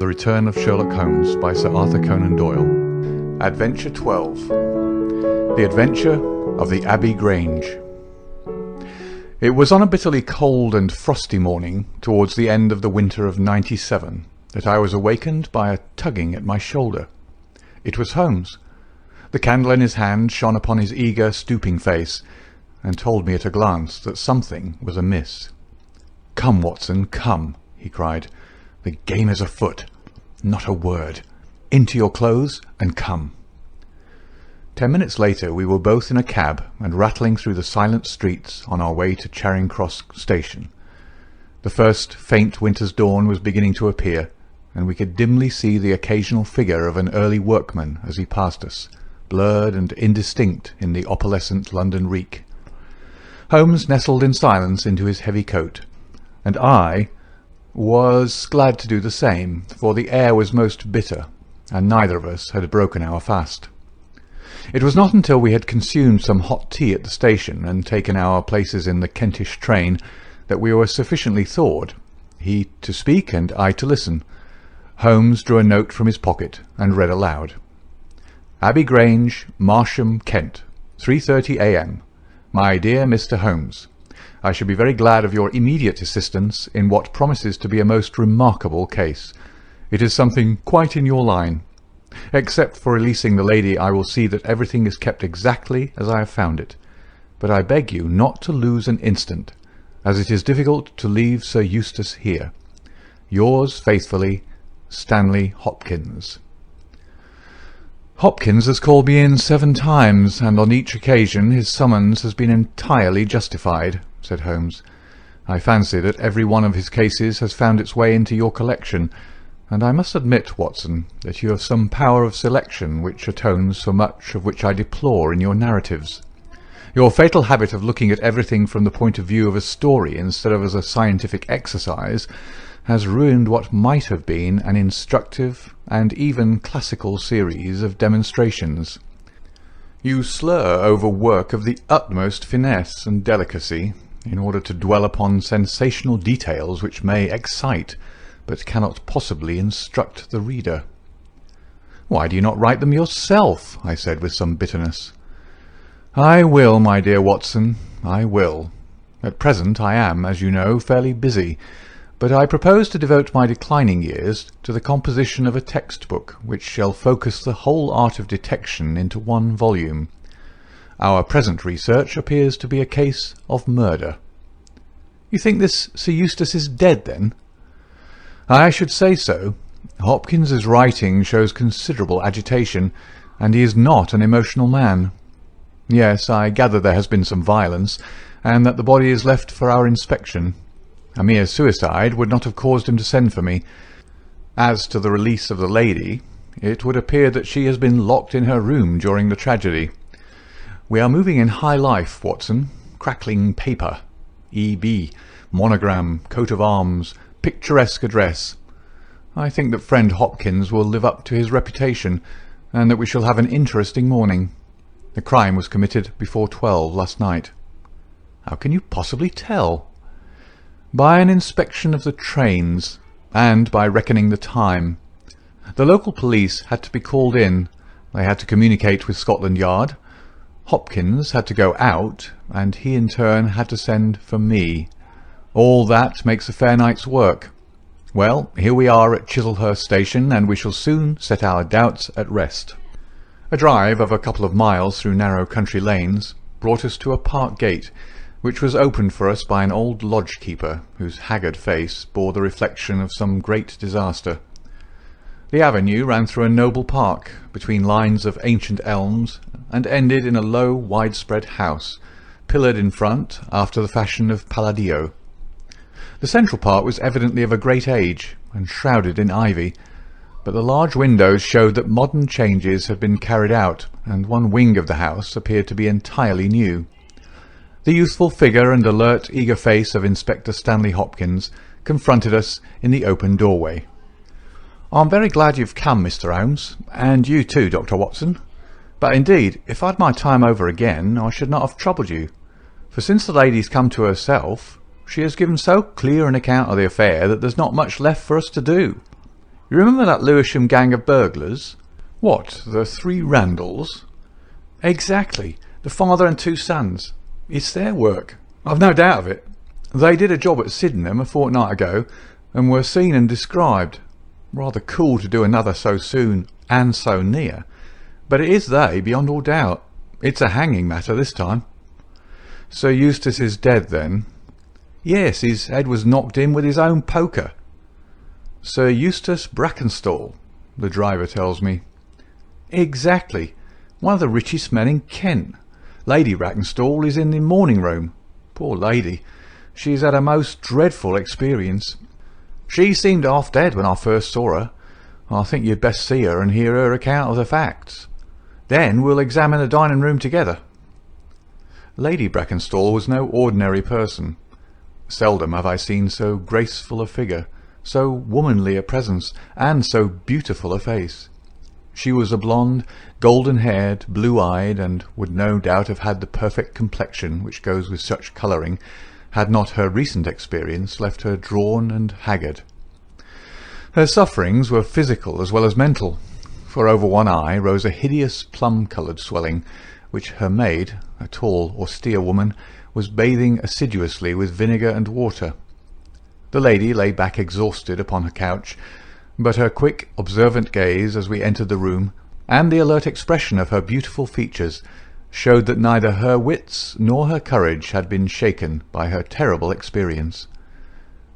The Return of Sherlock Holmes by Sir Arthur Conan Doyle. Adventure 12. The Adventure of the Abbey Grange. It was on a bitterly cold and frosty morning towards the end of the winter of '97 that I was awakened by a tugging at my shoulder. It was Holmes. The candle in his hand shone upon his eager, stooping face, and told me at a glance that something was amiss. "Come, Watson, come," he cried. "The game is afoot. Not a word. Into your clothes and come." 10 minutes later we were both in a cab and rattling through the silent streets on our way to Charing Cross station. The first faint winter's dawn was beginning to appear, and we could dimly see the occasional figure of an early workman as he passed us, blurred and indistinct in the opalescent London reek. Holmes nestled in silence into his heavy coat, and I was glad to do the same, for the air was most bitter, and neither of us had broken our fast. It was not until we had consumed some hot tea at the station and taken our places in the Kentish train that we were sufficiently thawed, he to speak and I to listen. Holmes drew a note from his pocket and read aloud. "Abbey Grange, Marsham, Kent, 3:30 a.m. My dear Mr. Holmes, I should be very glad of your immediate assistance in what promises to be a most remarkable case. It is something quite in your line. Except for releasing the lady, I will see that everything is kept exactly as I have found it. But I beg you not to lose an instant, as it is difficult to leave Sir Eustace here. Yours faithfully, Stanley Hopkins." Hopkins has called me in 7 times, and on each occasion his summons has been entirely justified, said Holmes. "I fancy that every one of his cases has found its way into your collection, and I must admit, Watson, that you have some power of selection which atones for much of which I deplore in your narratives. Your fatal habit of looking at everything from the point of view of a story instead of as a scientific exercise has ruined what might have been an instructive and even classical series of demonstrations. You slur over work of the utmost finesse and delicacy in order to dwell upon sensational details which may excite but cannot possibly instruct the reader." "Why do you not write them yourself?" I said with some bitterness. "I will, my dear Watson, I will. At present I am, as you know, fairly busy, but I propose to devote my declining years to the composition of a textbook which shall focus the whole art of detection into one volume. Our present research appears to be a case of murder." "You think this Sir Eustace is dead, then?" "I should say so. Hopkins's writing shows considerable agitation, and he is not an emotional man. Yes, I gather there has been some violence, and that the body is left for our inspection. A mere suicide would not have caused him to send for me. As to the release of the lady, it would appear that she has been locked in her room during the tragedy. We are moving in high life, Watson. Crackling paper, E.B., monogram, coat of arms, picturesque address. I think that friend Hopkins will live up to his reputation, and that we shall have an interesting morning. The crime was committed before 12 last night." "How can you possibly tell?" "By an inspection of the trains, and by reckoning the time. The local police had to be called in. They had to communicate with Scotland Yard. Hopkins had to go out, and he in turn had to send for me. All that makes a fair night's work. Well, here we are at Chislehurst station, and we shall soon set our doubts at rest." A drive of a couple of miles through narrow country lanes brought us to a park gate, which was opened for us by an old lodge-keeper, whose haggard face bore the reflection of some great disaster. The avenue ran through a noble park, between lines of ancient elms, and ended in a low, widespread house, pillared in front after the fashion of Palladio. The central part was evidently of a great age, and shrouded in ivy, but the large windows showed that modern changes had been carried out, and one wing of the house appeared to be entirely new. The youthful figure and alert, eager face of Inspector Stanley Hopkins confronted us in the open doorway. "I'm very glad you've come, Mr. Holmes, and you too, Dr. Watson. But indeed, if I'd my time over again, I should not have troubled you, for since the lady's come to herself, she has given so clear an account of the affair that there's not much left for us to do. You remember that Lewisham gang of burglars? What, the three Randalls? Exactly, the father and two sons. It's their work, I've no doubt of it. They did a job at Sydenham a fortnight ago, and were seen and described. Rather cool to do another so soon and so near. But it is they, beyond all doubt. It's a hanging matter this time. Sir Eustace is dead, then? Yes, his head was knocked in with his own poker. Sir Eustace Brackenstall, the driver tells me. Exactly. One of the richest men in Kent. Lady Brackenstall is in the morning room. Poor lady. She's had a most dreadful experience. She seemed half dead when I first saw her. I think you'd best see her and hear her account of the facts. Then we'll examine the dining room together. Lady Brackenstall was no ordinary person. Seldom have I seen so graceful a figure, so womanly a presence, and so beautiful a face. She was a blonde, golden-haired, blue-eyed, and would no doubt have had the perfect complexion which goes with such colouring, had not her recent experience left her drawn and haggard. Her sufferings were physical as well as mental, for over one eye rose a hideous plum-coloured swelling, which her maid, a tall, austere woman, was bathing assiduously with vinegar and water. The lady lay back exhausted upon her couch, but her quick, observant gaze as we entered the room, and the alert expression of her beautiful features, showed that neither her wits nor her courage had been shaken by her terrible experience.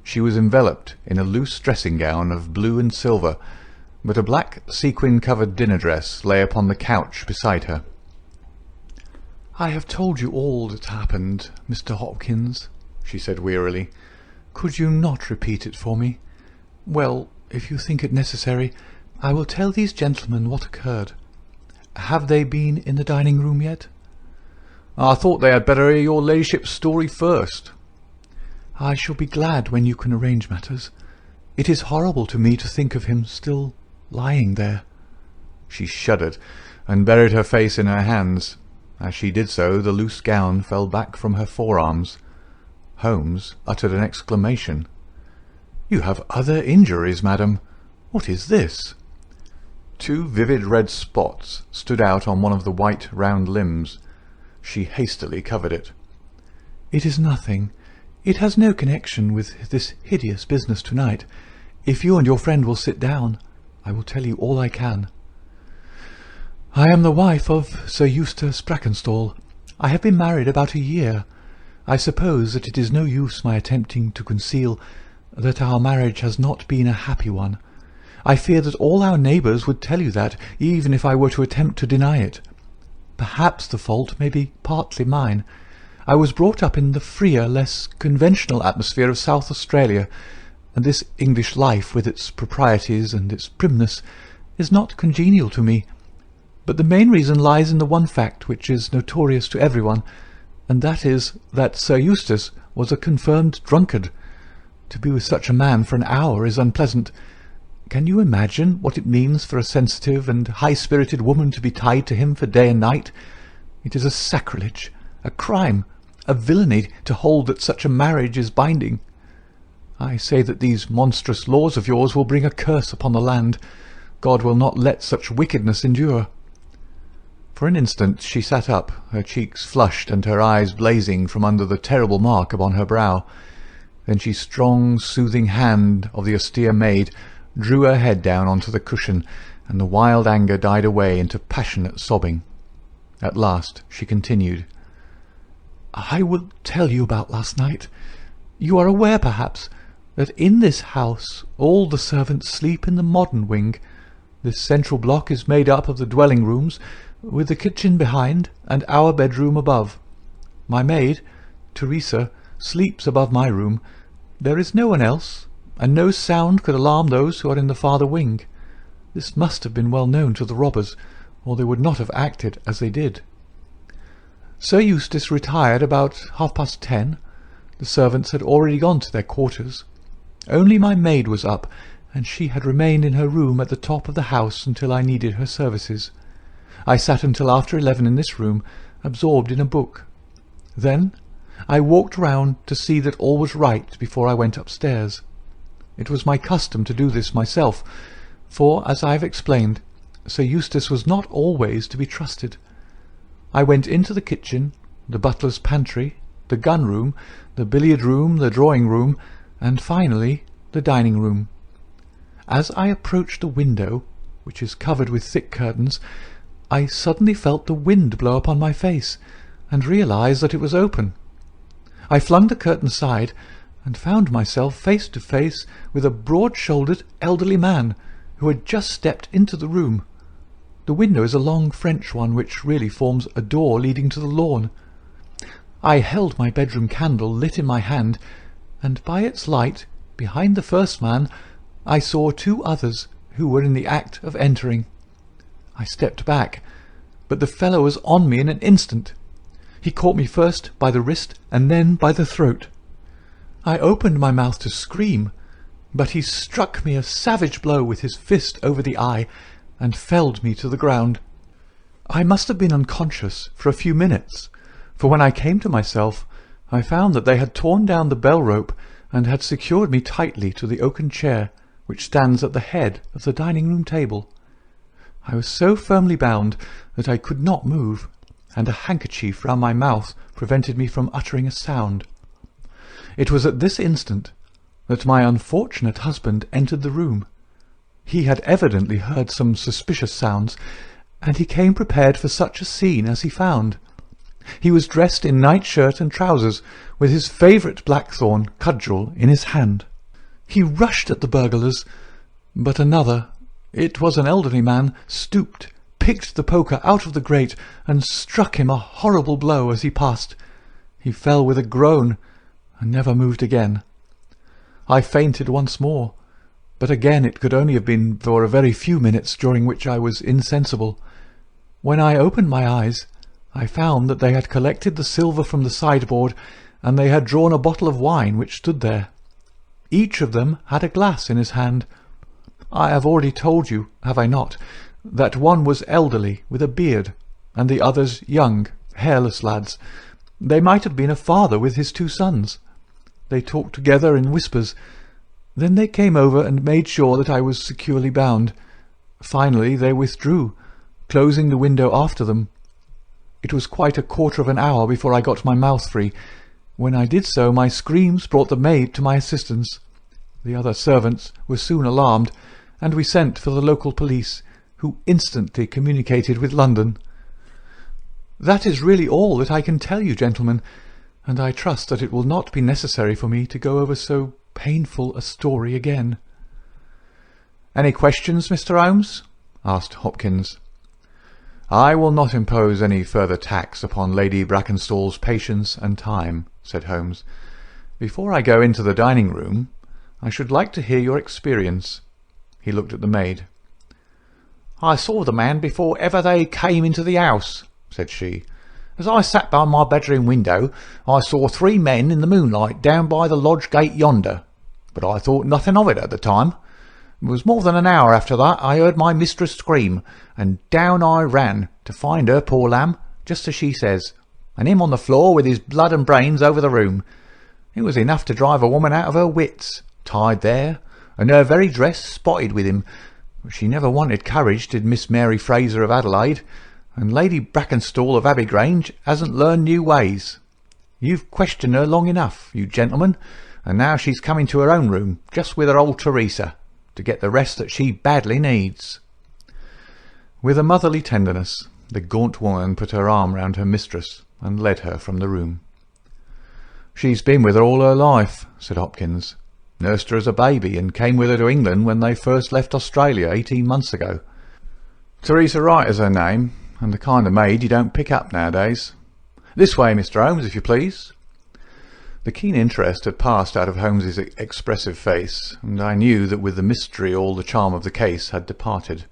She was enveloped in a loose dressing-gown of blue and silver, but a black sequin-covered dinner-dress lay upon the couch beside her. "I have told you all that happened, Mr. Hopkins," she said wearily. "Could you not repeat it for me? Well, if you think it necessary, I will tell these gentlemen what occurred. Have they been in the dining-room yet?" "I thought they had better hear your ladyship's story first." "I shall be glad when you can arrange matters. It is horrible to me to think of him still lying there." She shuddered, and buried her face in her hands. As she did so, the loose gown fell back from her forearms. Holmes uttered an exclamation. "You have other injuries, madam. What is this?" Two vivid red spots stood out on one of the white round limbs. She hastily covered it. "It is nothing. It has no connection with this hideous business tonight. If you and your friend will sit down, I will tell you all I can. I am the wife of Sir Eustace Brackenstall. I have been married about a year. I suppose that it is no use my attempting to conceal that our marriage has not been a happy one. I fear that all our neighbours would tell you that, even if I were to attempt to deny it. Perhaps the fault may be partly mine. I was brought up in the freer, less conventional atmosphere of South Australia, and this English life, with its proprieties and its primness, is not congenial to me. But the main reason lies in the one fact which is notorious to everyone, and that is that Sir Eustace was a confirmed drunkard. To be with such a man for an hour is unpleasant. Can you imagine what it means for a sensitive and high-spirited woman to be tied to him for day and night? It is a sacrilege, a crime, a villainy to hold that such a marriage is binding. I say that these monstrous laws of yours will bring a curse upon the land. God will not let such wickedness endure." For an instant she sat up, her cheeks flushed and her eyes blazing from under the terrible mark upon her brow. Then she strong, soothing hand of the austere maid drew her head down onto the cushion, and the wild anger died away into passionate sobbing. At last she continued, "I will tell you about last night. You are aware, perhaps, that in this house all the servants sleep in the modern wing. This central block is made up of the dwelling rooms, with the kitchen behind and our bedroom above. My maid, Teresa, sleeps above my room. There is no one else, and no sound could alarm those who are in the farther wing. This must have been well known to the robbers, or they would not have acted as they did. Sir Eustace retired about 10:30. The servants had already gone to their quarters. Only my maid was up, and she had remained in her room at the top of the house until I needed her services. I sat until after 11 in this room, absorbed in a book. Then I walked round to see that all was right before I went upstairs. It was my custom to do this myself, for, as I have explained, Sir Eustace was not always to be trusted. I went into the kitchen, the butler's pantry, the gun-room, the billiard-room, the drawing-room, and finally the dining-room. As I approached the window, which is covered with thick curtains, I suddenly felt the wind blow upon my face, and realized that it was open. I flung the curtain aside, and found myself face to face with a broad-shouldered elderly man who had just stepped into the room. The window is a long French one, which really forms a door leading to the lawn. I held my bedroom candle lit in my hand, and by its light, behind the first man, I saw two others who were in the act of entering. I stepped back, but the fellow was on me in an instant. He caught me first by the wrist and then by the throat. I opened my mouth to scream, but he struck me a savage blow with his fist over the eye and felled me to the ground. I must have been unconscious for a few minutes, for when I came to myself I found that they had torn down the bell rope and had secured me tightly to the oaken chair which stands at the head of the dining-room table. I was so firmly bound that I could not move, and a handkerchief round my mouth prevented me from uttering a sound. It was at this instant that my unfortunate husband entered the room. He had evidently heard some suspicious sounds, and he came prepared for such a scene as he found. He was dressed in nightshirt and trousers, with his favourite blackthorn cudgel in his hand. He rushed at the burglars, but another, it was an elderly man, stooped, picked the poker out of the grate, and struck him a horrible blow as he passed. He fell with a groan, and never moved again. I fainted once more, but again it could only have been for a very few minutes, during which I was insensible. When I opened my eyes, I found that they had collected the silver from the sideboard, and they had drawn a bottle of wine which stood there. Each of them had a glass in his hand. I have already told you, have I not, that one was elderly, with a beard, and the others young, hairless lads. They might have been a father with his two sons. They talked together in whispers. Then they came over and made sure that I was securely bound. Finally they withdrew, closing the window after them. It was quite a quarter of an hour before I got my mouth free. When I did so, my screams brought the maid to my assistance. The other servants were soon alarmed, and we sent for the local police, who instantly communicated with London. That is really all that I can tell you, gentlemen, and I trust that it will not be necessary for me to go over so painful a story again. "Any questions, Mr. Holmes?" asked Hopkins. "I will not impose any further tax upon Lady Brackenstall's patience and time," said Holmes. "Before I go into the dining-room, I should like to hear your experience." He looked at the maid. "I saw the man before ever they came into the house," said she. "As I sat by my bedroom window, I saw 3 men in the moonlight down by the lodge gate yonder, but I thought nothing of it at the time. It was more than an hour after that I heard my mistress scream, and down I ran to find her, poor lamb, just as she says, and him on the floor with his blood and brains over the room. It was enough to drive a woman out of her wits, tied there, and her very dress spotted with him. But she never wanted courage, did Miss Mary Fraser of Adelaide, and Lady Brackenstall of Abbey Grange hasn't learned new ways. You've questioned her long enough, you gentlemen, and now she's coming to her own room, just with her old Teresa, to get the rest that she badly needs." With a motherly tenderness, the gaunt woman put her arm round her mistress and led her from the room. "She's been with her all her life," said Hopkins. "Nursed her as a baby, and came with her to England when they first left Australia 18 months ago. Teresa Wright is her name, and the kind of maid you don't pick up nowadays. This way, Mr. Holmes, if you please." The keen interest had passed out of Holmes's expressive face, and I knew that with the mystery all the charm of the case had departed.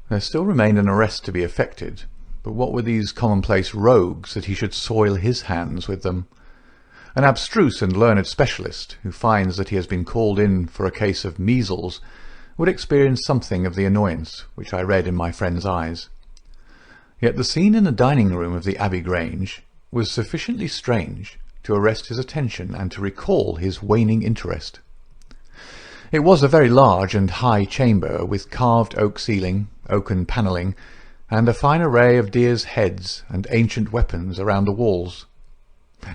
There still remained an arrest to be effected, but what were these commonplace rogues that he should soil his hands with them? An abstruse and learned specialist, who finds that he has been called in for a case of measles, would experience something of the annoyance which I read in my friend's eyes. Yet the scene in the dining-room of the Abbey Grange was sufficiently strange to arrest his attention and to recall his waning interest. It was a very large and high chamber, with carved oak ceiling, oaken panelling, and a fine array of deer's heads and ancient weapons around the walls.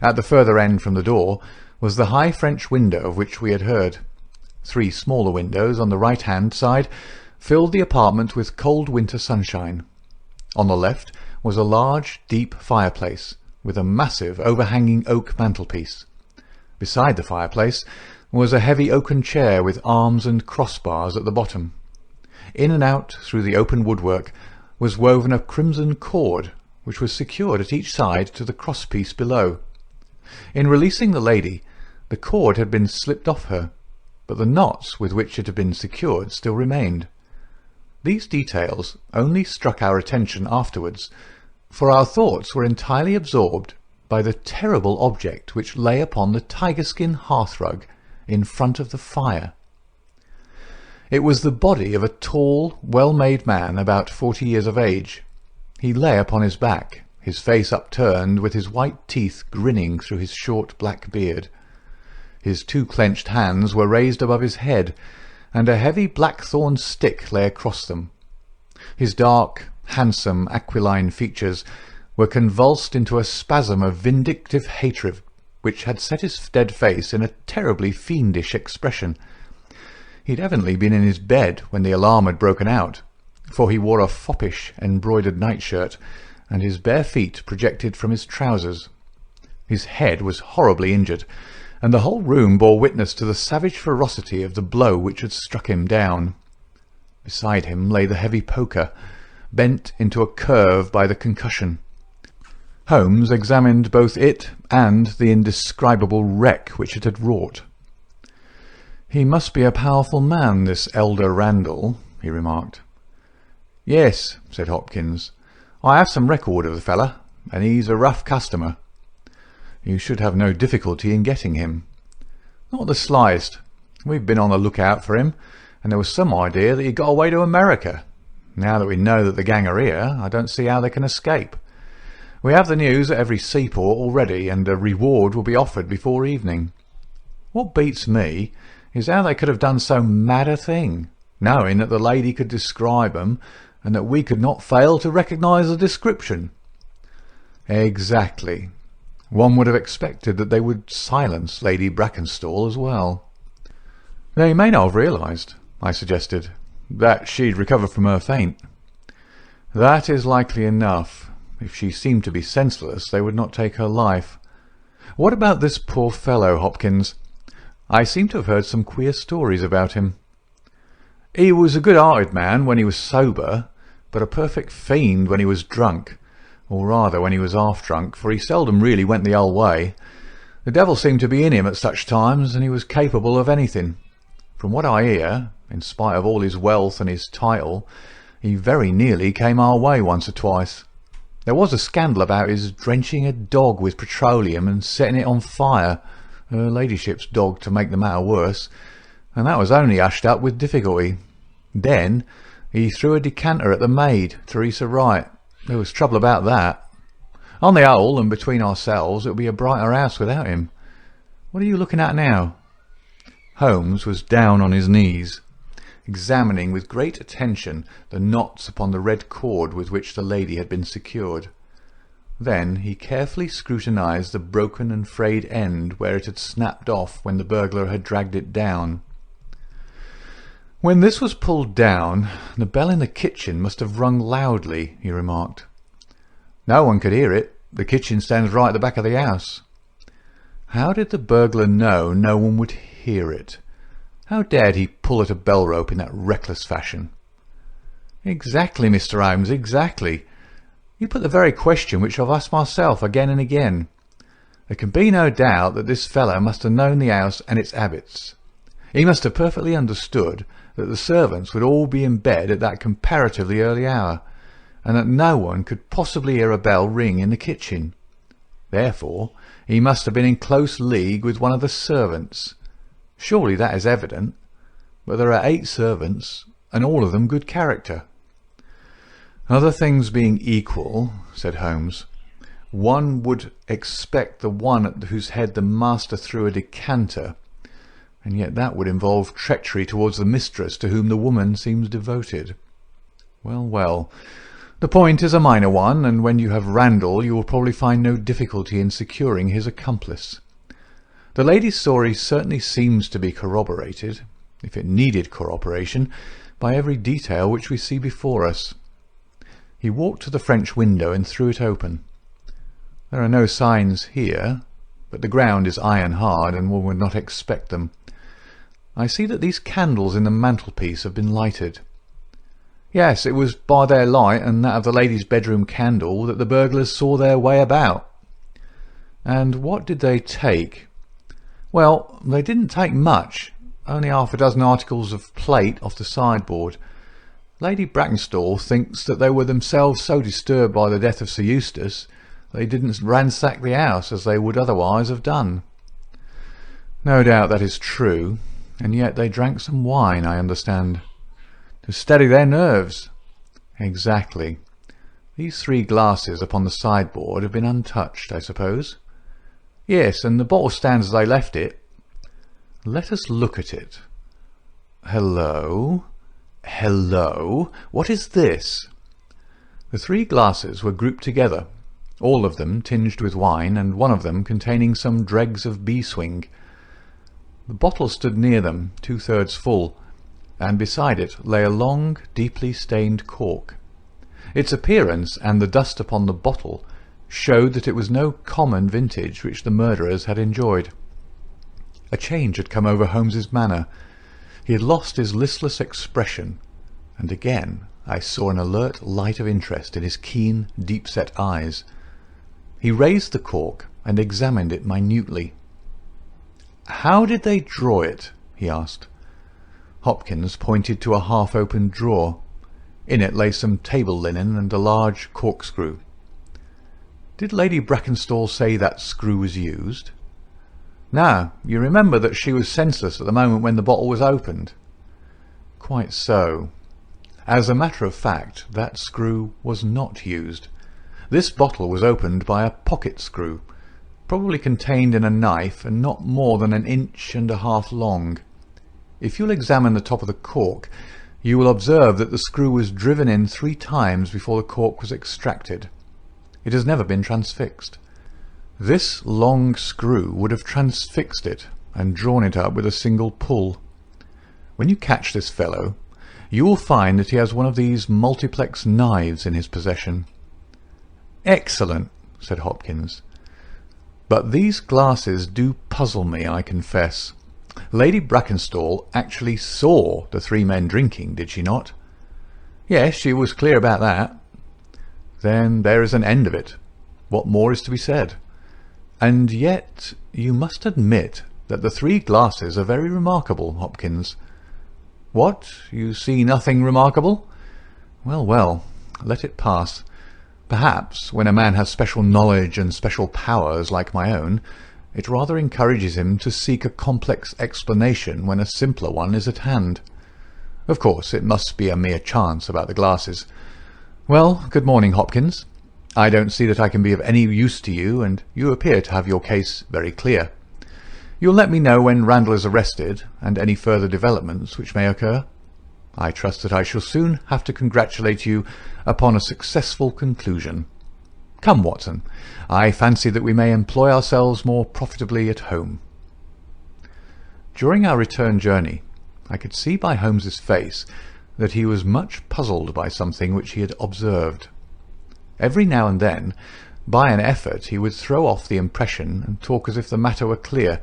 At the further end from the door was the high French window of which we had heard. 3 smaller windows on the right-hand side filled the apartment with cold winter sunshine. On the left was a large, deep fireplace, with a massive overhanging oak mantelpiece. Beside the fireplace was a heavy oaken chair with arms and crossbars at the bottom. In and out through the open woodwork was woven a crimson cord, which was secured at each side to the crosspiece below. In releasing the lady, the cord had been slipped off her, but the knots with which it had been secured still remained. These details only struck our attention afterwards, for our thoughts were entirely absorbed by the terrible object which lay upon the tiger-skin hearthrug in front of the fire. It was the body of a tall, well-made man about 40 years of age. He lay upon his back, his face upturned, with his white teeth grinning through his short black beard. His 2 clenched hands were raised above his head, and a heavy blackthorn stick lay across them. His dark, handsome, aquiline features were convulsed into a spasm of vindictive hatred, which had set his dead face in a terribly fiendish expression. He'd evidently been in his bed when the alarm had broken out, for he wore a foppish embroidered nightshirt, and his bare feet projected from his trousers. His head was horribly injured, and the whole room bore witness to the savage ferocity of the blow which had struck him down. Beside him lay the heavy poker, bent into a curve by the concussion. Holmes examined both it and the indescribable wreck which it had wrought. "He must be a powerful man, this elder Randall," he remarked. "Yes," said Hopkins. "I have some record of the feller, and he's a rough customer. You should have no difficulty in getting him." "Not the slightest. We've been on the lookout for him, and there was some idea that he got away to America. Now that we know that the gang are here, I don't see how they can escape. We have the news at every seaport already, and a reward will be offered before evening. What beats me is how they could have done so mad a thing, knowing that the lady could describe 'em, and that we could not fail to recognise the description." "Exactly. One would have expected that they would silence Lady Brackenstall as well." "They may not have realised," I suggested, "that she'd recovered from her faint." "That is likely enough. If she seemed to be senseless, they would not take her life. What about this poor fellow, Hopkins? I seem to have heard some queer stories about him." "He was a good-hearted man when he was sober, but a perfect fiend when he was drunk, or rather when he was half-drunk, for he seldom really went the whole way. The devil seemed to be in him at such times, and he was capable of anything. From what I hear, in spite of all his wealth and his title, he very nearly came our way once or twice. There was a scandal about his drenching a dog with petroleum and setting it on fire, her ladyship's dog to make the matter worse, and that was only hushed up with difficulty. Then he threw a decanter at the maid, Theresa Wright. There was trouble about that. On the whole, and between ourselves, it would be a brighter house without him. What are you looking at now?" Holmes was down on his knees, examining with great attention the knots upon the red cord with which the lady had been secured. Then he carefully scrutinized the broken and frayed end where it had snapped off when the burglar had dragged it down. "When this was pulled down, the bell in the kitchen must have rung loudly," he remarked. "No one could hear it. The kitchen stands right at the back of the house." "How did the burglar know no one would hear it? How dared he pull at a bell rope in that reckless fashion?" "Exactly, Mr. Holmes, exactly. You put the very question which I've asked myself again and again. There can be no doubt that this fellow must have known the house and its habits. He must have perfectly understood that the servants would all be in bed at that comparatively early hour, and that no one could possibly hear a bell ring in the kitchen. Therefore, he must have been in close league with one of the servants. Surely that is evident. But there are 8 servants, and all of them good character." "Other things being equal," said Holmes, "one would expect the one at whose head the master threw a decanter and yet that would involve treachery towards the mistress to whom the woman seems devoted. Well, well, the point is a minor one, and when you have Randall you will probably find no difficulty in securing his accomplice. The lady's story certainly seems to be corroborated, if it needed corroboration, by every detail which we see before us. He walked to the French window and threw it open. There are no signs here, but the ground is iron hard, and one would not expect them. I see that these candles in the mantelpiece have been lighted. Yes, it was by their light and that of the lady's bedroom candle that the burglars saw their way about. And what did they take? Well, they didn't take much, only half a dozen articles of plate off the sideboard. Lady Brackenstall thinks that they were themselves so disturbed by the death of Sir Eustace they didn't ransack the house as they would otherwise have done. No doubt that is true, and yet they drank some wine, I understand. To steady their nerves. Exactly. These 3 glasses upon the sideboard have been untouched, I suppose. Yes, and the bottle stands as they left it. Let us look at it. Hello? Hello? What is this? The 3 glasses were grouped together, all of them tinged with wine, and one of them containing some dregs of beeswing. The bottle stood near them, 2/3 full, and beside it lay a long, deeply stained cork. Its appearance and the dust upon the bottle showed that it was no common vintage which the murderers had enjoyed. A change had come over Holmes's manner. He had lost his listless expression, and again I saw an alert light of interest in his keen, deep-set eyes. He raised the cork and examined it minutely. "How did they draw it?" he asked. Hopkins pointed to a half-opened drawer. In it lay some table linen and a large corkscrew. "Did Lady Brackenstall say that screw was used?" "No. You remember that she was senseless at the moment when the bottle was opened?" "Quite so. As a matter of fact, that screw was not used. This bottle was opened by a pocket screw, probably contained in a knife and not more than 1.5 inches long. If you'll examine the top of the cork, you will observe that the screw was driven in 3 times before the cork was extracted. It has never been transfixed. This long screw would have transfixed it and drawn it up with a single pull. When you catch this fellow, you will find that he has one of these multiplex knives in his possession." "Excellent," said Hopkins. "But these glasses do puzzle me, I confess. Lady Brackenstall actually saw the 3 men drinking, did she not?" "Yes, she was clear about that." "Then there is an end of it. What more is to be said? And yet you must admit that the 3 glasses are very remarkable, Hopkins." "What? You see nothing remarkable?" "Well, well, let it pass. Perhaps when a man has special knowledge and special powers like my own, it rather encourages him to seek a complex explanation when a simpler one is at hand. Of course, it must be a mere chance about the glasses. Well, good morning, Hopkins. I don't see that I can be of any use to you, and you appear to have your case very clear. You'll let me know when Randall is arrested, and any further developments which may occur. I trust that I shall soon have to congratulate you upon a successful conclusion. Come, Watson, I fancy that we may employ ourselves more profitably at home." During our return journey, I could see by Holmes's face that he was much puzzled by something which he had observed. Every now and then, by an effort, he would throw off the impression and talk as if the matter were clear,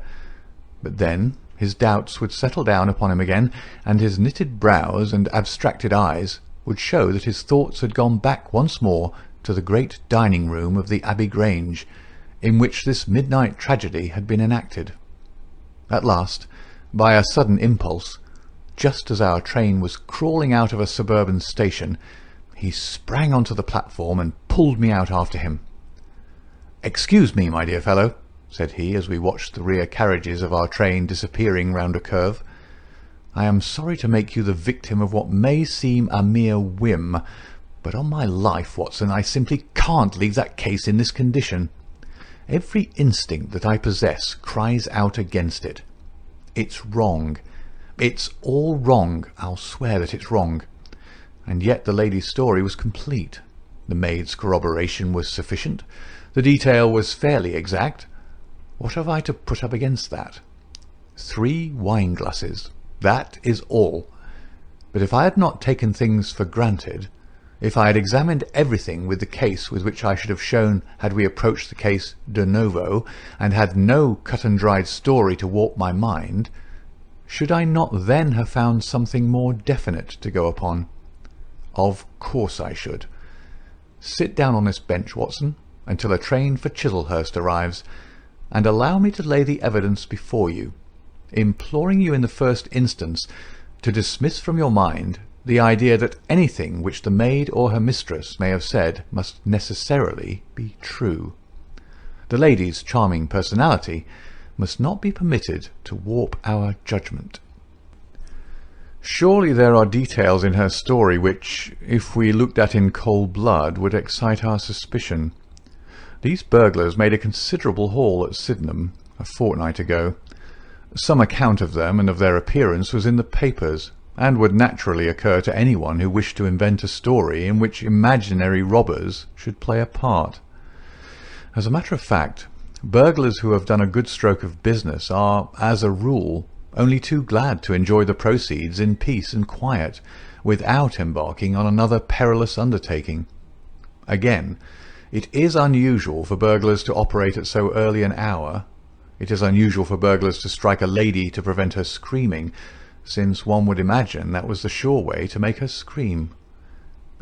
but then his doubts would settle down upon him again, and his knitted brows and abstracted eyes would show that his thoughts had gone back once more to the great dining-room of the Abbey Grange, in which this midnight tragedy had been enacted. At last, by a sudden impulse, just as our train was crawling out of a suburban station, he sprang onto the platform and pulled me out after him. "Excuse me, my dear fellow," said he, as we watched the rear carriages of our train disappearing round a curve. "I am sorry to make you the victim of what may seem a mere whim, but on my life, Watson, I simply can't leave that case in this condition. Every instinct that I possess cries out against it. It's wrong. It's all wrong. I'll swear that it's wrong. And yet the lady's story was complete. The maid's corroboration was sufficient. The detail was fairly exact. What have I to put up against that? 3 wine glasses. That is all. But if I had not taken things for granted, if I had examined everything with the case with which I should have shown had we approached the case de novo, and had no cut-and-dried story to warp my mind, should I not then have found something more definite to go upon? Of course I should. Sit down on this bench, Watson, until a train for Chislehurst arrives, and allow me to lay the evidence before you, imploring you in the first instance to dismiss from your mind the idea that anything which the maid or her mistress may have said must necessarily be true. The lady's charming personality must not be permitted to warp our judgment. Surely there are details in her story which, if we looked at in cold blood, would excite our suspicion. These burglars made a considerable haul at Sydenham a fortnight ago. Some account of them and of their appearance was in the papers, and would naturally occur to anyone who wished to invent a story in which imaginary robbers should play a part. As a matter of fact, burglars who have done a good stroke of business are, as a rule, only too glad to enjoy the proceeds in peace and quiet, without embarking on another perilous undertaking. Again, it is unusual for burglars to operate at so early an hour. It is unusual for burglars to strike a lady to prevent her screaming, since one would imagine that was the sure way to make her scream.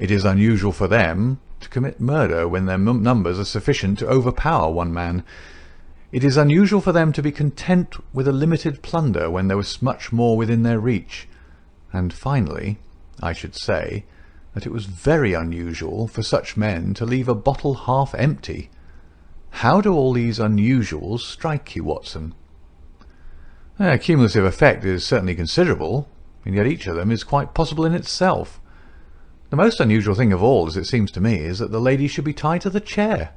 It is unusual for them to commit murder when their numbers are sufficient to overpower one man. It is unusual for them to be content with a limited plunder when there was much more within their reach. And finally, I should say that it was very unusual for such men to leave a bottle half empty. How do all these unusuals strike you, Watson? Their cumulative effect is certainly considerable, and yet each of them is quite possible in itself. The most unusual thing of all, as it seems to me, is that the lady should be tied to the chair.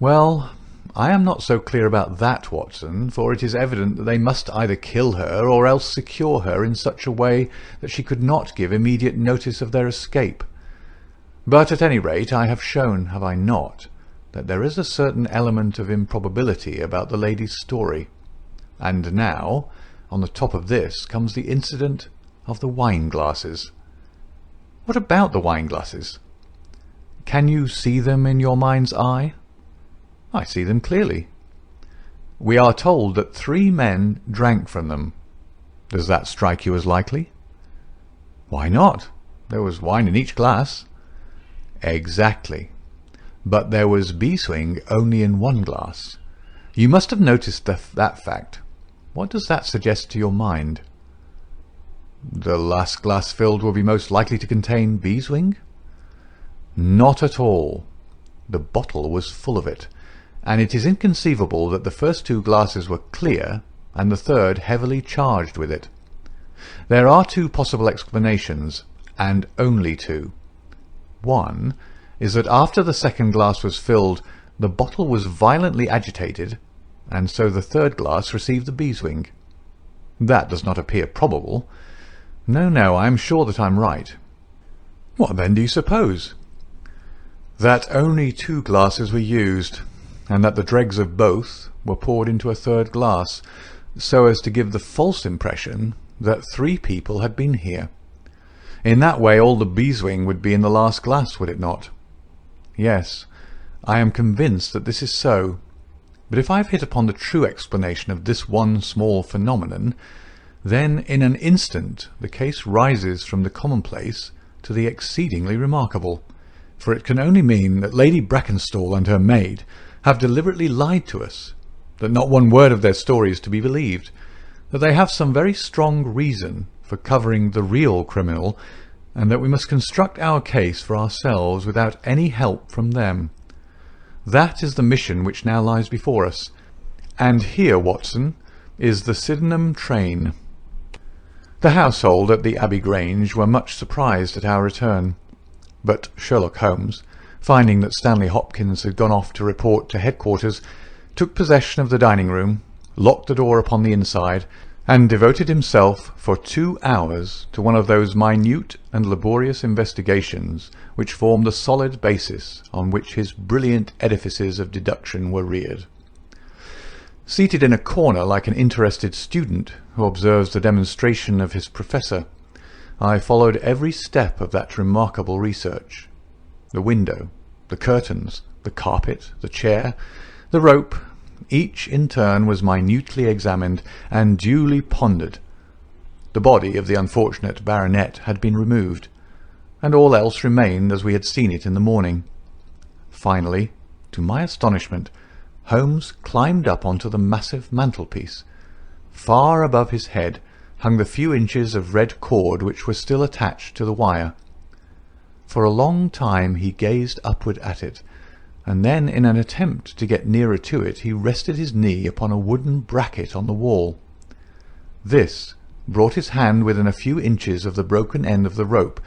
Well, I am not so clear about that, Watson, for it is evident that they must either kill her or else secure her in such a way that she could not give immediate notice of their escape. But at any rate I have shown, have I not, that there is a certain element of improbability about the lady's story. And now, on the top of this, comes the incident of the wine glasses. What about the wine glasses? Can you see them in your mind's eye? I see them clearly. We are told that 3 men drank from them. Does that strike you as likely? Why not? There was wine in each glass. Exactly. But there was beeswing only in one glass. You must have noticed that fact. What does that suggest to your mind? The last glass filled will be most likely to contain beeswing? Not at all. The bottle was full of it, and it is inconceivable that the first 2 glasses were clear and the third heavily charged with it. There are 2 possible explanations, and only 2. One is that after the second glass was filled, the bottle was violently agitated, and so the third glass received the beeswing. That does not appear probable. No, I am sure that I am right. What then do you suppose? That only 2 glasses were used, and that the dregs of both were poured into a third glass, so as to give the false impression that 3 people had been here. In that way all the beeswing would be in the last glass, would it not? Yes, I am convinced that this is so. But if I have hit upon the true explanation of this one small phenomenon, then in an instant the case rises from the commonplace to the exceedingly remarkable, for it can only mean that Lady Brackenstall and her maid have deliberately lied to us, that not one word of their story is to be believed, that they have some very strong reason for covering the real criminal, and that we must construct our case for ourselves without any help from them. That is the mission which now lies before us, and here, Watson, is the Sydenham train. The household at the Abbey Grange were much surprised at our return, but Sherlock Holmes, finding that Stanley Hopkins had gone off to report to headquarters, took possession of the dining room, locked the door upon the inside, and devoted himself for 2 hours to one of those minute and laborious investigations which form the solid basis on which his brilliant edifices of deduction were reared. Seated in a corner like an interested student who observes the demonstration of his professor, I followed every step of that remarkable research. The window, the curtains, the carpet, the chair, the rope, each in turn was minutely examined and duly pondered. The body of the unfortunate baronet had been removed, and all else remained as we had seen it in the morning. Finally, to my astonishment, Holmes climbed up onto the massive mantelpiece. Far above his head hung the few inches of red cord which were still attached to the wire. For a long time he gazed upward at it, and then in an attempt to get nearer to it he rested his knee upon a wooden bracket on the wall. This brought his hand within a few inches of the broken end of the rope,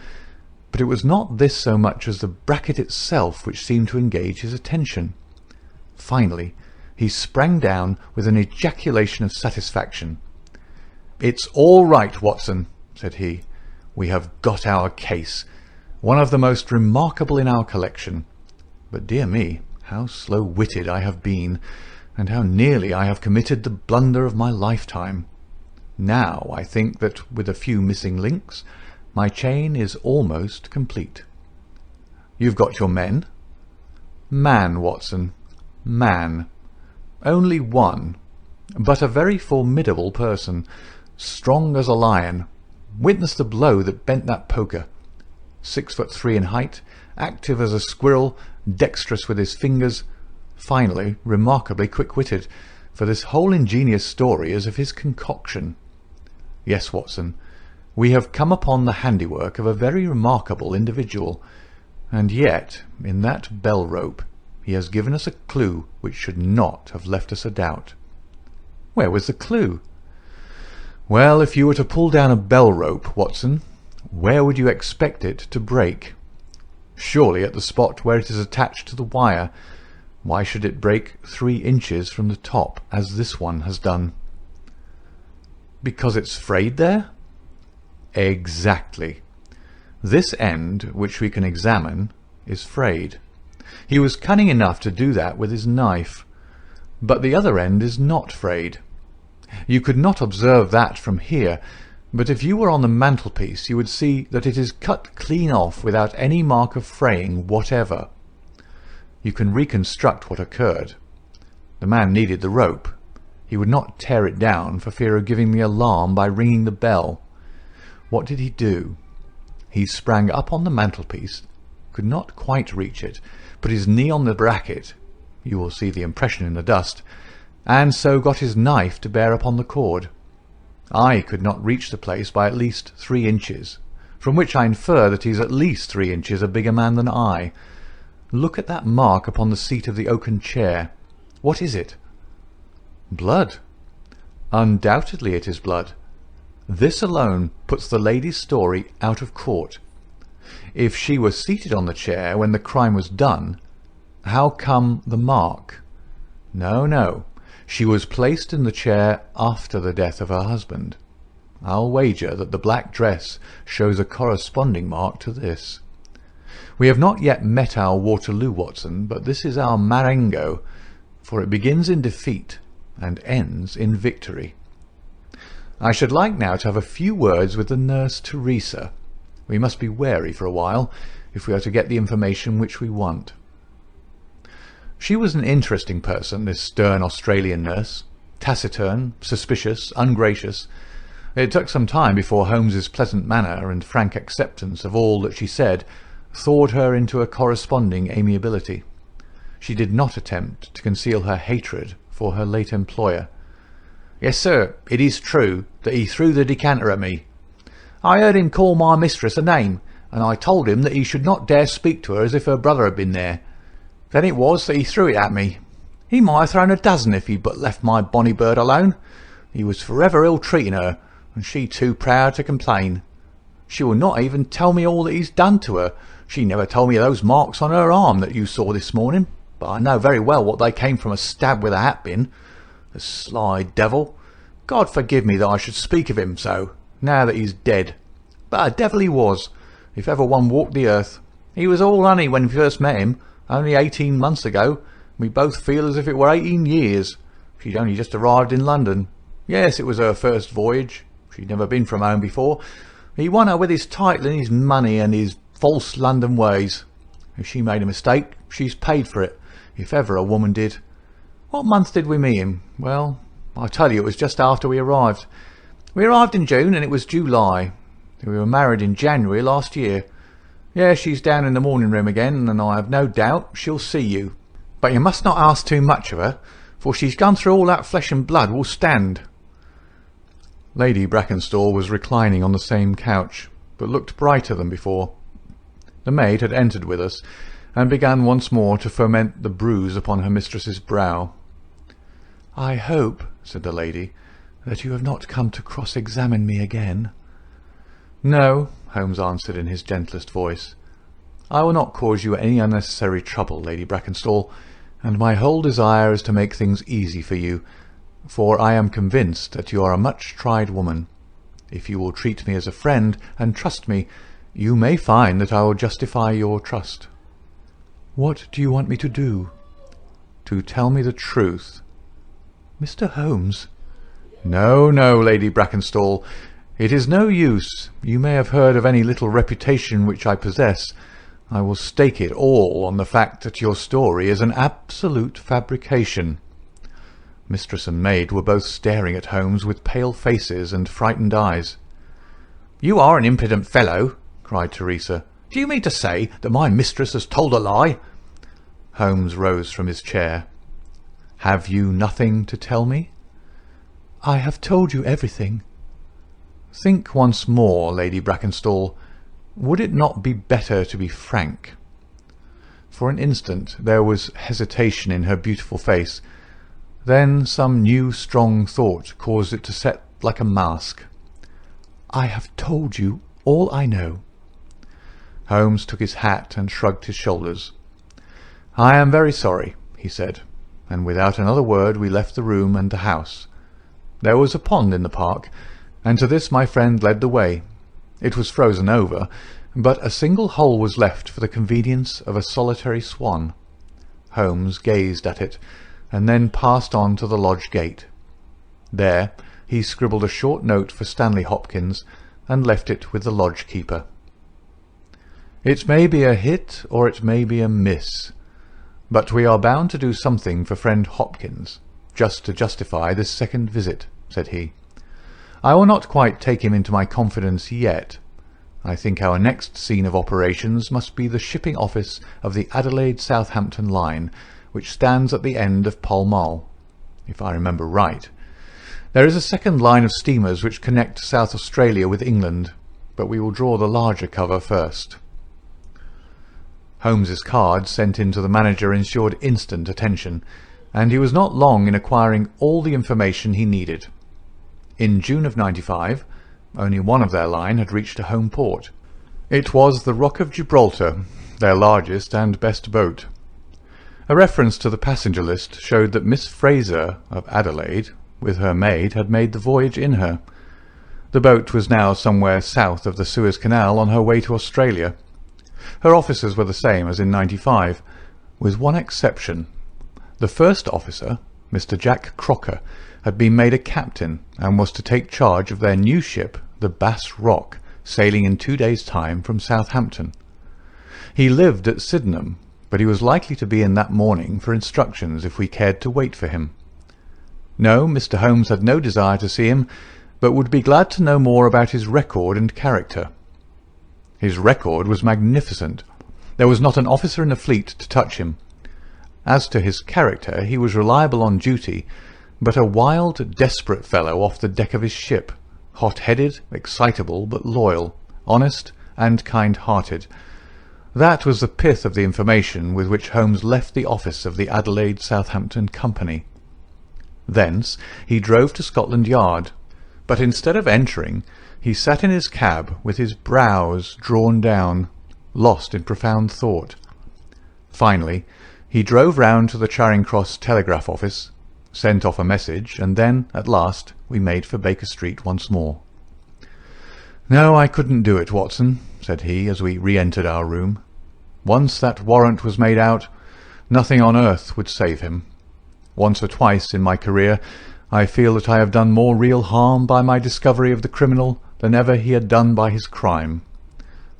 but it was not this so much as the bracket itself which seemed to engage his attention. Finally he sprang down with an ejaculation of satisfaction. "It's all right, Watson," said he. "We have got our case, one of the most remarkable in our collection. But dear me, how slow-witted I have been, and how nearly I have committed the blunder of my lifetime. Now I think that, with a few missing links, my chain is almost complete. You've got your men?" "Man, Watson, man. Only one, but a very formidable person, strong as a lion. Witness the blow that bent that poker. 6'3" in height, active as a squirrel, dexterous with his fingers, finally remarkably quick-witted, for this whole ingenious story is of his concoction. Yes, Watson, we have come upon the handiwork of a very remarkable individual, and yet in that bell-rope he has given us a clue which should not have left us a doubt." "Where was the clue?" "Well, if you were to pull down a bell-rope, Watson, where would you expect it to break? Surely at the spot where it is attached to the wire. Why should it break 3 inches from the top, as this one has done?" "Because it's frayed there?" "Exactly. This end, which we can examine, is frayed. He was cunning enough to do that with his knife. But the other end is not frayed. You could not observe that from here, but if you were on the mantelpiece you would see that it is cut clean off without any mark of fraying whatever. You can reconstruct what occurred. The man needed the rope. He would not tear it down for fear of giving the alarm by ringing the bell. What did he do? He sprang up on the mantelpiece, could not quite reach it, put his knee on the bracket, you will see the impression in the dust, and so got his knife to bear upon the cord. I could not reach the place by at least 3 inches, from which I infer that he is at least 3 inches a bigger man than I. Look at that mark upon the seat of the oaken chair. What is it?" "Blood." "Undoubtedly it is blood. This alone puts the lady's story out of court. If she was seated on the chair when the crime was done, how come the mark? No, no. She was placed in the chair after the death of her husband. I'll wager that the black dress shows a corresponding mark to this. We have not yet met our Waterloo, Watson, but this is our Marengo, for it begins in defeat and ends in victory. I should like now to have a few words with the nurse Teresa. We must be wary for a while, if we are to get the information which we want." She was an interesting person, this stern Australian nurse, taciturn, suspicious, ungracious. It took some time before Holmes's pleasant manner and frank acceptance of all that she said thawed her into a corresponding amiability. She did not attempt to conceal her hatred for her late employer. "Yes, sir, it is true that he threw the decanter at me. I heard him call my mistress a name, and I told him that he should not dare speak to her as if her brother had been there. Then it was that he threw it at me. He might have thrown a dozen if he'd but left my bonny bird alone. He was forever ill-treating her, and she too proud to complain. She will not even tell me all that he's done to her. She never told me of those marks on her arm that you saw this morning, but I know very well what they came from, a stab with a hat-pin. The sly devil! God forgive me that I should speak of him so, now that he's dead. But a devil he was, if ever one walked the earth. He was all honey when we first met him, only 18 months ago. We both feel as if it were 18 years. She'd only just arrived in London. Yes, it was her first voyage. She'd never been from home before. He won her with his title and his money and his false London ways. If she made a mistake, she's paid for it, if ever a woman did. What month did we meet him? Well, I tell you, it was just after we arrived. We arrived in June and it was July. We were married in January last year. Yeah, she's down in the morning room again, and I have no doubt she'll see you. But you must not ask too much of her, for she's gone through all that flesh and blood will stand. Lady Brackenstall was reclining on the same couch, but looked brighter than before. The maid had entered with us, and began once more to foment the bruise upon her mistress's brow. "I hope," said the lady, "that you have not come to cross-examine me again." "No," Holmes answered in his gentlest voice. "I will not cause you any unnecessary trouble, Lady Brackenstall, and my whole desire is to make things easy for you, for I am convinced that you are a much-tried woman. If you will treat me as a friend and trust me, you may find that I will justify your trust." "What do you want me to do?" "To tell me the truth." "Mr. Holmes." "No, no, Lady Brackenstall. It is no use. You may have heard of any little reputation which I possess. I will stake it all on the fact that your story is an absolute fabrication." Mistress and maid were both staring at Holmes with pale faces and frightened eyes. "You are an impudent fellow," cried Teresa. "Do you mean to say that my mistress has told a lie?" Holmes rose from his chair. "Have you nothing to tell me?" "I have told you everything." "Think once more, Lady Brackenstall. Would it not be better to be frank?" For an instant there was hesitation in her beautiful face. Then some new strong thought caused it to set like a mask. "I have told you all I know." Holmes took his hat and shrugged his shoulders. "I am very sorry," he said, and without another word we left the room and the house. There was a pond in the park, and to this my friend led the way. It was frozen over, but a single hole was left for the convenience of a solitary swan. Holmes gazed at it, and then passed on to the lodge gate. There he scribbled a short note for Stanley Hopkins, and left it with the lodge keeper. It may be a hit or it may be a miss, but we are bound to do something for friend Hopkins, just to justify this second visit, said he. I will not quite take him into my confidence yet. I think our next scene of operations must be the shipping office of the Adelaide-Southampton line, which stands at the end of Pall Mall, if I remember right. There is a second line of steamers which connect South Australia with England, but we will draw the larger cover first. Holmes's card sent in to the manager ensured instant attention, and he was not long in acquiring all the information he needed. In June of '95, only one of their line had reached a home port. It was the Rock of Gibraltar, their largest and best boat. A reference to the passenger list showed that Miss Fraser of Adelaide, with her maid, had made the voyage in her. The boat was now somewhere south of the Suez Canal on her way to Australia. Her officers were the same as in '95, with one exception. The first officer, Mr. Jack Crocker, had been made a captain and was to take charge of their new ship, the Bass Rock, sailing in 2 days' time from Southampton. He lived at Sydenham, but he was likely to be in that morning for instructions if we cared to wait for him. No, Mr. Holmes had no desire to see him, but would be glad to know more about his record and character. His record was magnificent. There was not an officer in the fleet to touch him. As to his character, he was reliable on duty, but a wild, desperate fellow off the deck of his ship, hot-headed, excitable, but loyal, honest, and kind-hearted. That was the pith of the information with which Holmes left the office of the Adelaide-Southampton Company. Thence he drove to Scotland Yard, but instead of entering, he sat in his cab with his brows drawn down, lost in profound thought. Finally, he drove round to the Charing Cross telegraph office, sent off a message, and then, at last, we made for Baker Street once more. "No, I couldn't do it, Watson," said he, as we re-entered our room. "Once that warrant was made out, nothing on earth would save him. Once or twice in my career I feel that I have done more real harm by my discovery of the criminal than ever he had done by his crime.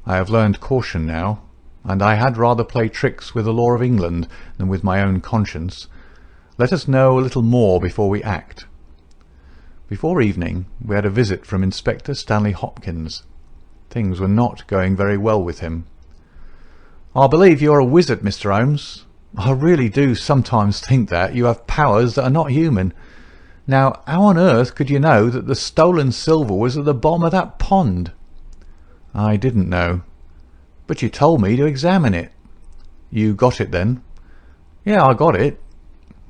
I have learned caution now, and I had rather play tricks with the law of England than with my own conscience. Let us know a little more before we act." Before evening we had a visit from Inspector Stanley Hopkins. Things were not going very well with him. "I believe you are a wizard, Mr. Holmes. I really do sometimes think that you have powers that are not human. Now, how on earth could you know that the stolen silver was at the bottom of that pond?" "I didn't know." "But you told me to examine it." "You got it then?" "Yeah, I got it."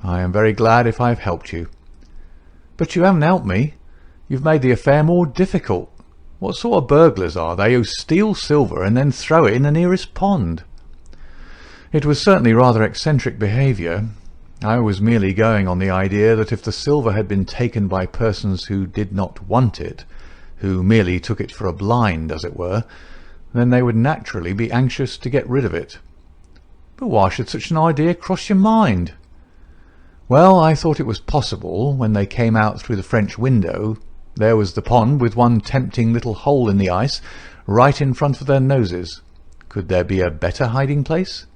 "I am very glad if I have helped you." "But you haven't helped me. You've made the affair more difficult. What sort of burglars are they who steal silver and then throw it in the nearest pond?" "It was certainly rather eccentric behaviour. I was merely going on the idea that if the silver had been taken by persons who did not want it, who merely took it for a blind, as it were, then they would naturally be anxious to get rid of it." "But why should such an idea cross your mind?" "Well, I thought it was possible when they came out through the French window. There was the pond with one tempting little hole in the ice right in front of their noses. Could there be a better hiding place?"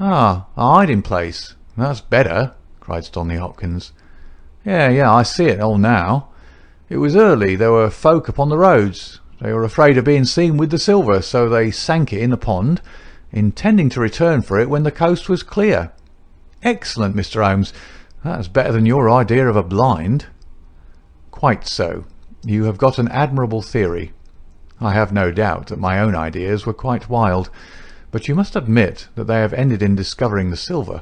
"Ah, a hiding place. That's better," cried Stanley Hopkins. Yeah, I see it all now. It was early. There were folk upon the roads. They were afraid of being seen with the silver, so they sank it in the pond, intending to return for it when the coast was clear." "Excellent, Mr. Holmes. That's better than your idea of a blind." "Quite so. You have got an admirable theory. I have no doubt that my own ideas were quite wild, but you must admit that they have ended in discovering the silver."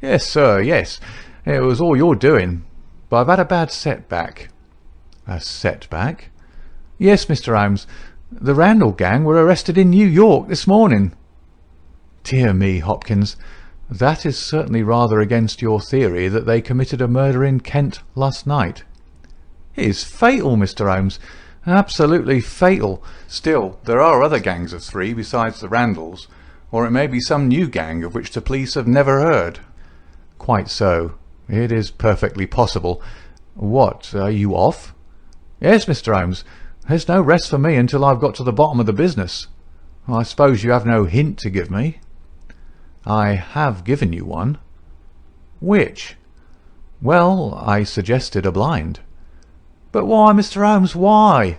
"Yes, sir, yes. It was all your doing. But I've had a bad setback." "A setback?" "Yes, Mr. Holmes. The Randall gang were arrested in New York this morning." "Dear me, Hopkins, that is certainly rather against your theory that they committed a murder in Kent last night." "It is fatal, Mr. Holmes. Absolutely fatal. Still, there are other gangs of three besides the Randalls, or it may be some new gang of which the police have never heard." "Quite so. It is perfectly possible. What, are you off?" "Yes, Mr. Holmes. There's no rest for me until I've got to the bottom of the business. I suppose you have no hint to give me?" "I have given you one." "Which?" "Well, I suggested a blind." "But why, Mr. Holmes, why?"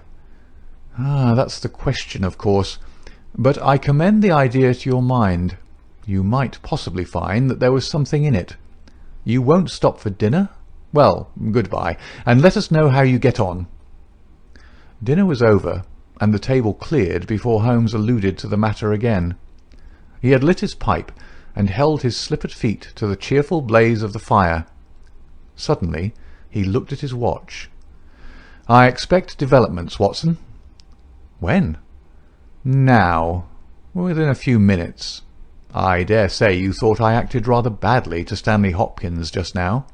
That's the question, of course. But I commend the idea to your mind. You might possibly find that there was something in it. You won't stop for dinner? Well, goodbye, and let us know how you get on." Dinner was over, and the table cleared before Holmes alluded to the matter again. He had lit his pipe, and held his slippered feet to the cheerful blaze of the fire. Suddenly he looked at his watch. "I expect developments, Watson." "When?" "Now. Within a few minutes. I dare say you thought I acted rather badly to Stanley Hopkins just now."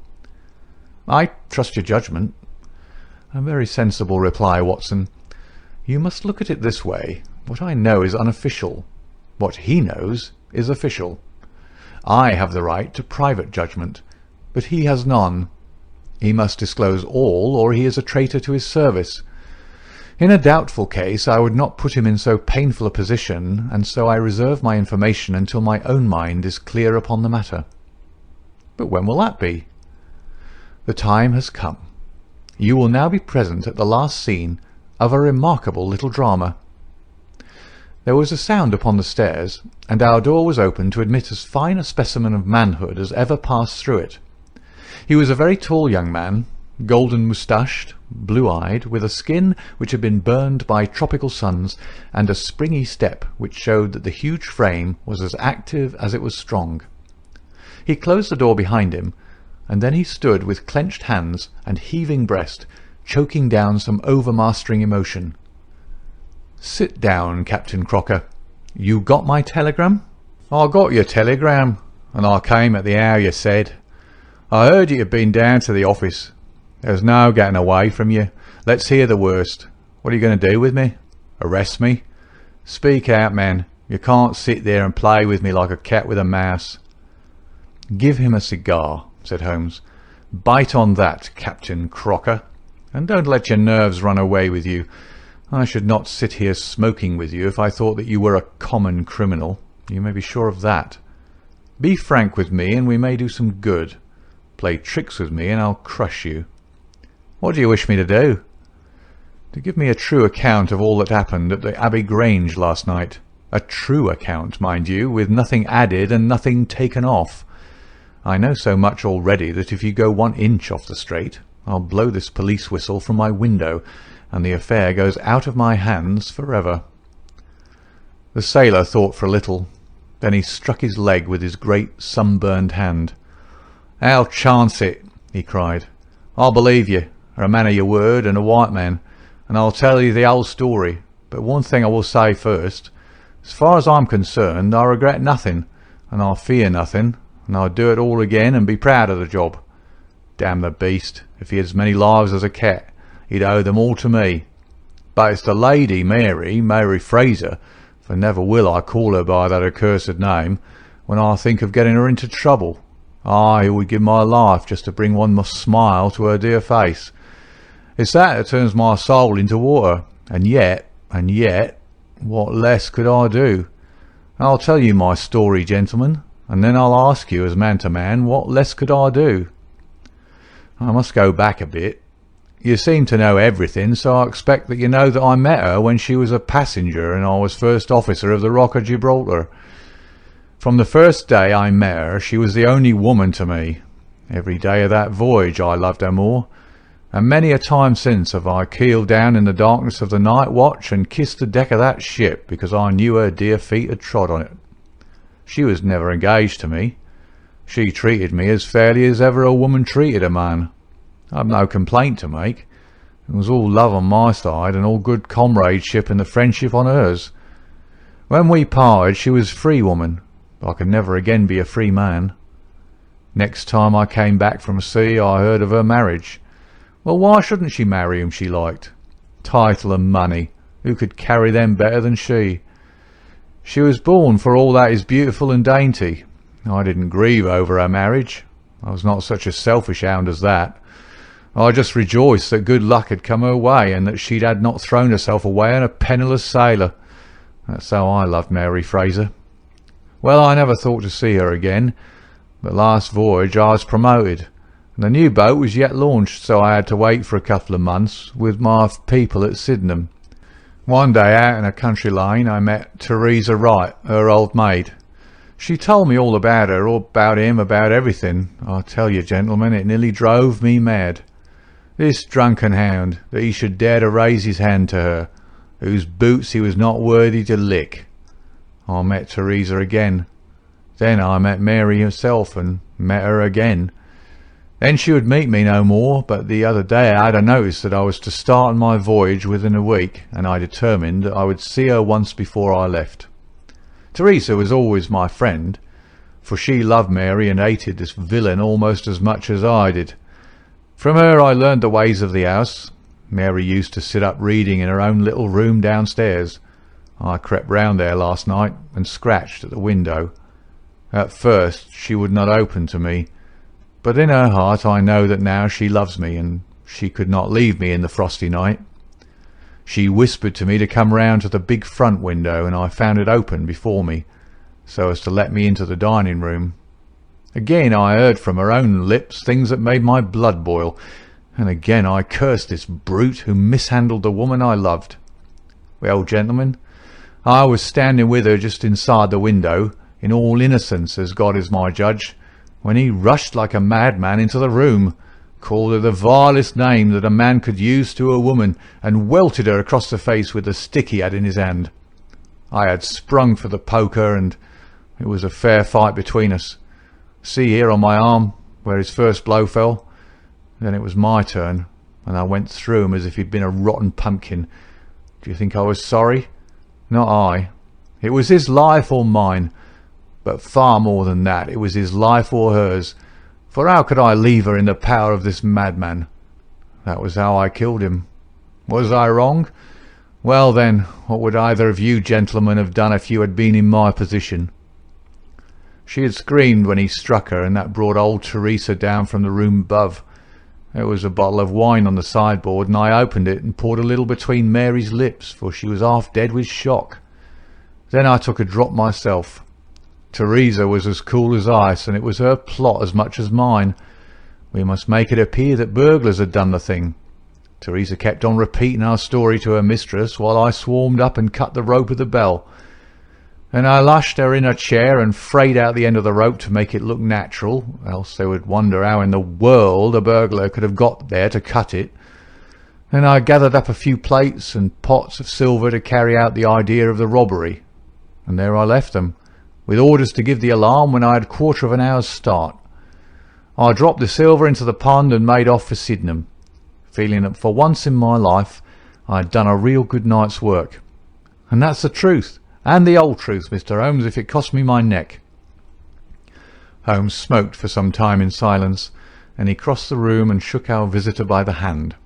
"I trust your judgment." "A very sensible reply, Watson. You must look at it this way. What I know is unofficial. What he knows is official. I have the right to private judgment, but he has none. He must disclose all, or he is a traitor to his service. In a doubtful case I would not put him in so painful a position, and so I reserve my information until my own mind is clear upon the matter." "But when will that be?" "The time has come. You will now be present at the last scene of a remarkable little drama." There was a sound upon the stairs, and our door was opened to admit as fine a specimen of manhood as ever passed through it. He was a very tall young man, golden-moustached, blue-eyed, with a skin which had been burned by tropical suns, and a springy step which showed that the huge frame was as active as it was strong. He closed the door behind him, and then he stood with clenched hands and heaving breast, choking down some overmastering emotion. "Sit down, Captain Crocker. You got my telegram?" "I got your telegram, and I came at the hour you said. I heard you had been down to the office. There's no getting away from you. Let's hear the worst. What are you going to do with me? Arrest me? Speak out, man. You can't sit there and play with me like a cat with a mouse." "Give him a cigar," said Holmes. "Bite on that, Captain Crocker, and don't let your nerves run away with you. I should not sit here smoking with you if I thought that you were a common criminal. You may be sure of that. Be frank with me and we may do some good. Play tricks with me and I'll crush you. What do you wish me to do?" "To give me a true account of all that happened at the Abbey Grange last night. A true account, mind you, with nothing added and nothing taken off. I know so much already that if you go 1 inch off the straight, I'll blow this police whistle from my window, and the affair goes out of my hands forever." The sailor thought for a little. Then he struck his leg with his great sunburned hand. "I'll chance it," he cried. "I'll believe you, are a man of your word and a white man, and I'll tell you the whole story. But one thing I will say first. As far as I'm concerned, I regret nothing, and I fear nothing, and I'd do it all again and be proud of the job. Damn the beast, if he had as many lives as a cat, he'd owe them all to me. But it's the lady Mary Fraser, for never will I call her by that accursed name, when I think of getting her into trouble. I would give my life just to bring one smile to her dear face. It's that turns my soul into water, and yet, what less could I do? I'll tell you my story, gentlemen, and then I'll ask you, as man to man, what less could I do? I must go back a bit. You seem to know everything, so I expect that you know that I met her when she was a passenger and I was first officer of the Rock of Gibraltar. From the first day I met her, she was the only woman to me. Every day of that voyage I loved her more, and many a time since have I keeled down in the darkness of the night watch and kissed the deck of that ship because I knew her dear feet had trod on it. She was never engaged to me. She treated me as fairly as ever a woman treated a man. I've no complaint to make. It was all love on my side and all good comradeship and the friendship on hers. When we parted she was free woman, but I could never again be a free man. Next time I came back from sea I heard of her marriage. Well, why shouldn't she marry whom she liked? Title and money, who could carry them better than she? She was born for all that is beautiful and dainty. I didn't grieve over her marriage. I was not such a selfish hound as that. I just rejoiced that good luck had come her way, and that she had not thrown herself away on a penniless sailor. That's how I loved Mary Fraser. Well, I never thought to see her again, but last voyage I was promoted, and the new boat was yet launched, so I had to wait for a couple of months with my people at Sydenham. One day out in a country lane I met Teresa Wright, her old maid. She told me all about her, all about him, about everything. I tell you, gentlemen, it nearly drove me mad. This drunken hound, that he should dare to raise his hand to her, whose boots he was not worthy to lick. I met Teresa again. Then I met Mary herself, and met her again. Then she would meet me no more, but the other day I had a notice that I was to start on my voyage within a week, and I determined that I would see her once before I left. Teresa was always my friend, for she loved Mary and hated this villain almost as much as I did. From her I learned the ways of the house. Mary used to sit up reading in her own little room downstairs. I crept round there last night and scratched at the window. At first she would not open to me, but in her heart I know that now she loves me, and she could not leave me in the frosty night. She whispered to me to come round to the big front window, and I found it open before me, so as to let me into the dining room. Again I heard from her own lips things that made my blood boil, and again I cursed this brute who mishandled the woman I loved. Well, gentlemen, I was standing with her just inside the window, in all innocence, as God is my judge, when he rushed like a madman into the room, called her the vilest name that a man could use to a woman, and welted her across the face with the stick he had in his hand. I had sprung for the poker, and it was a fair fight between us. See here on my arm, where his first blow fell. Then it was my turn, and I went through him as if he'd been a rotten pumpkin. Do you think I was sorry? Not I. It was his life or mine, but far more than that, it was his life or hers, For how could I leave her in the power of this madman? That was how I killed him. Was I wrong? Well then, what would either of you gentlemen have done if you had been in my position? She had screamed when he struck her, and that brought old Teresa down from the room above. There was a bottle of wine on the sideboard, and I opened it and poured a little between Mary's lips, for she was half dead with shock. Then I took a drop myself. Teresa was as cool as ice, and it was her plot as much as mine. We must make it appear that burglars had done the thing. Teresa kept on repeating our story to her mistress, while I swarmed up and cut the rope of the bell. Then I lashed her in a chair and frayed out the end of the rope to make it look natural, else they would wonder how in the world a burglar could have got there to cut it. Then I gathered up a few plates and pots of silver to carry out the idea of the robbery, and there I left them, with orders to give the alarm when I had a quarter of an hour's start. I dropped the silver into the pond and made off for Sydenham, feeling that for once in my life I had done a real good night's work. And that's the truth, and the old truth, Mr. Holmes, if it cost me my neck." Holmes smoked for some time in silence, and he crossed the room and shook our visitor by the hand.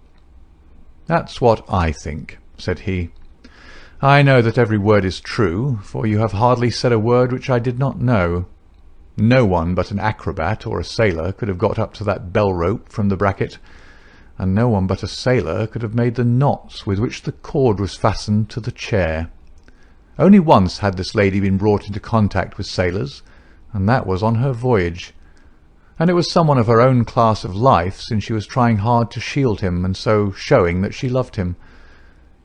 "That's what I think," said he. "I know that every word is true, for you have hardly said a word which I did not know. No one but an acrobat or a sailor could have got up to that bell rope from the bracket, and no one but a sailor could have made the knots with which the cord was fastened to the chair. Only once had this lady been brought into contact with sailors, and that was on her voyage. And it was someone of her own class of life, since she was trying hard to shield him, and so showing that she loved him.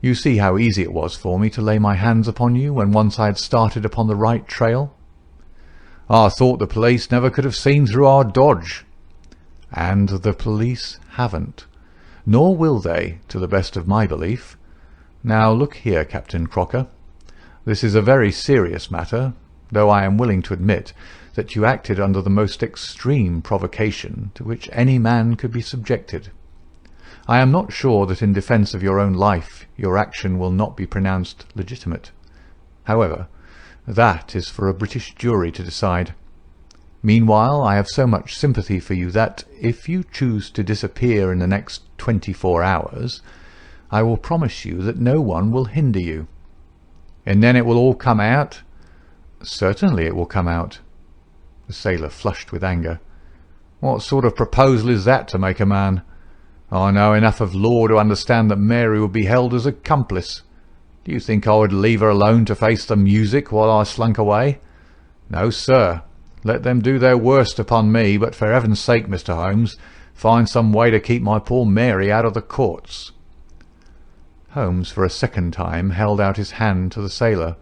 You see how easy it was for me to lay my hands upon you when once I had started upon the right trail. I thought the police never could have seen through our dodge. And the police haven't, nor will they, to the best of my belief. Now look here, Captain Crocker. This is a very serious matter, though I am willing to admit that you acted under the most extreme provocation to which any man could be subjected. I am not sure that in defence of your own life your action will not be pronounced legitimate. However, that is for a British jury to decide. Meanwhile, I have so much sympathy for you that, if you choose to disappear in the next 24 hours, I will promise you that no one will hinder you. And then it will all come out?" "Certainly it will come out." The sailor flushed with anger. "What sort of proposal is that to make a man? I know enough of law to understand that Mary would be held as accomplice. Do you think I would leave her alone to face the music while I slunk away? No, sir. Let them do their worst upon me, but for heaven's sake, Mr. Holmes, find some way to keep my poor Mary out of the courts." Holmes for a second time held out his hand to the sailor.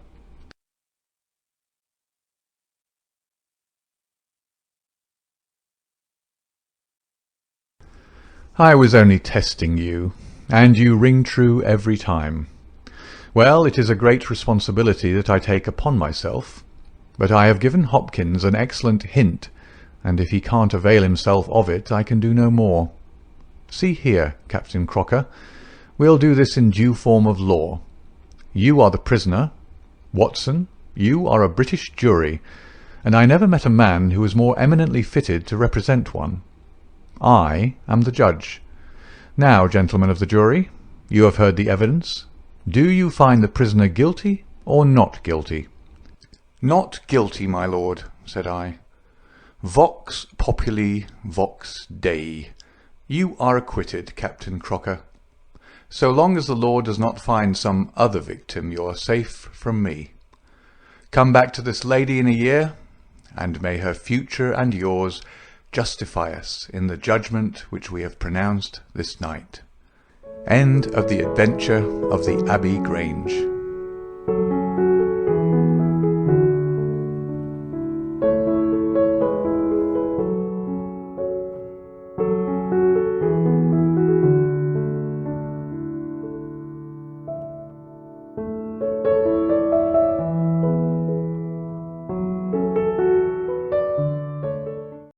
"I was only testing you, and you ring true every time. Well, it is a great responsibility that I take upon myself, but I have given Hopkins an excellent hint, and if he can't avail himself of it, I can do no more. See here, Captain Crocker, we'll do this in due form of law. You are the prisoner. Watson, you are a British jury, and I never met a man who was more eminently fitted to represent one. I am the judge. Now, gentlemen of the jury, you have heard the evidence. Do you find the prisoner guilty or not guilty?" "Not guilty, my lord," said I. "Vox populi, vox Dei. You are acquitted, Captain Crocker. So long as the law does not find some other victim, you are safe from me. Come back to this lady in a year, and may her future and yours justify us in the judgment which we have pronounced this night." End of the adventure of the Abbey Grange.